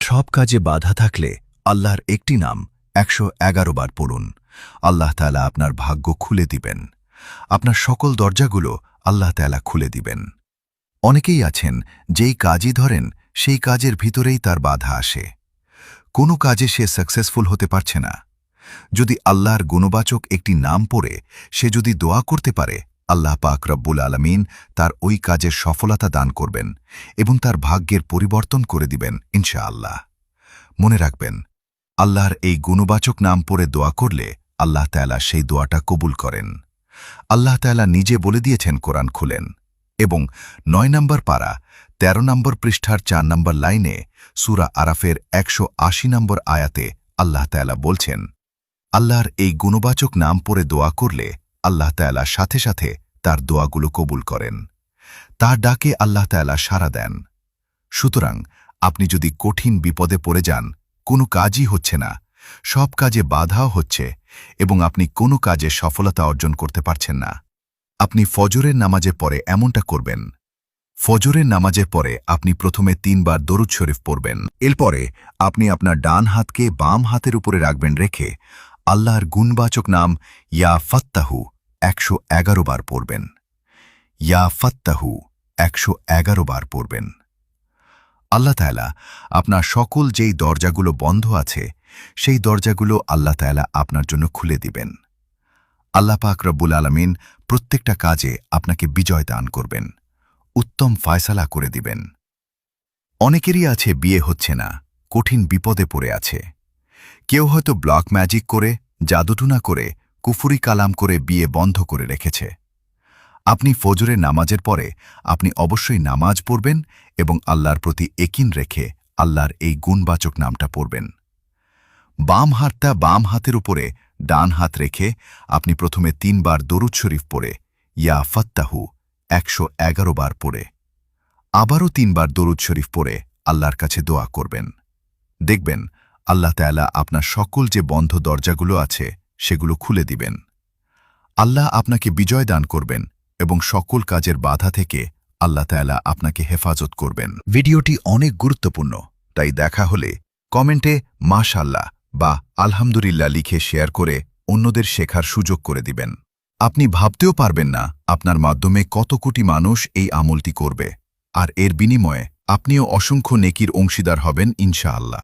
সব কাজে বাধা থাকলে আল্লাহর একটি নাম 111 বার পড়ুন। আল্লাহ তাআলা আপনার ভাগ্য খুলে দিবেন। আপনার সকল দরজাগুলো আল্লাহ তাআলা খুলে দিবেন। অনেকেই আছেন যেই কাজই ধরেন সেই কাজের ভিতরেই তার বাধা আসে। কোনো কাজে সে সাকসেসফুল হতে পারছে না। যদি আল্লাহর গুণবাচক একটি নাম পড়ে সে যদি দোয়া করতে পারে, আল্লাহ পাক রব্বুল আলামিন তার ওই কাজের সফলতা দান করবেন এবং তার ভাগ্যের পরিবর্তন করে দিবেন ইনশাআল্লাহ। মনে রাখবেন, আল্লাহর এই গুণবাচক নাম পড়ে দোয়া করলে আল্লাহ তাআলা সেই দোয়াটা কবুল করেন। আল্লাহ তাআলা নিজে বলে দিয়েছেন কোরআন খুলেন এবং 9 নম্বর পারা 13 নম্বর পৃষ্ঠার 4 নম্বর লাইনে সূরা আরাফের 180 নম্বর আয়াতে আল্লাহ তাআলা বলছেন, আল্লাহর এই গুণবাচক নাম পড়ে দোয়া করলে আল্লাহ তাআলা সাথে সাথে তার দোয়াগুলো কবুল করেন। তার ডাকে আল্লাহ তাআলা সাড়া দেন। সুতরাং আপনি যদি কঠিন বিপদে পড়ে যান, কোনো কাজই হচ্ছে না, সব কাজে বাধাও হচ্ছে এবং আপনি কোনো কাজে সফলতা অর্জন করতে পারছেন না, আপনি ফজরের নামাজে পরে এমনটা করবেন। ফজরের নামাজের পরে আপনি প্রথমে 3 বার দরুদ শরীফ পড়বেন। এরপরে আপনি আপনার ডান হাতকে বাম হাতের উপরে রাখবেন, রেখে আল্লাহর গুণবাচক নাম ইয়া ফাত্তাহু 111 বার পড়বেন। ইয়া ফাত্তাহু 111 বার পড়বেন। আল্লাহ তাআলা আপনার সকল যেই দরজাগুলো বন্ধ আছে সেই দরজাগুলো আল্লাহ তাআলা আপনার জন্য খুলে দিবেন। আল্লাহ পাক রব্বুল আলামিন প্রত্যেকটা কাজে আপনাকে বিজয় দান করবেন, উত্তম ফয়সালা করে দিবেন। অনেকেরই আছে বিয়ে হচ্ছে না, কঠিন বিপদে পড়ে আছে। কেউ হয়তো ব্লক ম্যাজিক করে, জাদুটুনা করে, কুফরি কালাম করে বিয়ে বন্ধ করে রেখেছে। আপনি ফজরের নামাজের পরে আপনি অবশ্যই নামাজ পড়বেন এবং আল্লাহর প্রতি একিন রেখে আল্লাহর এই গুণবাচক নামটা পড়বেন। বাম হাতটা বাম হাতের উপরে ডান হাত রেখে আপনি প্রথমে 3 বার দরুদ শরীফ পড়ে ইয়া ফাত্তাহু 111 বার পড়ে আবারও 3 বার দরুদ শরীফ পড়ে আল্লাহর কাছে দোয়া করবেন। দেখবেন আল্লাহ তাআলা আপনার সকল যে বন্ধ দরজাগুলো আছে সেগুলো খুলে দিবেন। আল্লাহ আপনাকে বিজয় দান করবেন এবং সকল কাজের বাধা থেকে আল্লাহ তাআলা আপনাকে হেফাজত করবেন। ভিডিওটি অনেক গুরুত্বপূর্ণ, তাই দেখা হলে কমেন্টে মাশাআল্লাহ বা আলহামদুলিল্লাহ লিখে শেয়ার করে অন্যদের শেখার সুযোগ করে দিবেন। আপনি ভাবতেও পারবেন না আপনার মাধ্যমে কত কোটি মানুষ এই আমলটি করবে, আর এর বিনিময়ে আপনিও অসংখ্য নেকির অংশীদার হবেন ইনশাআল্লাহ।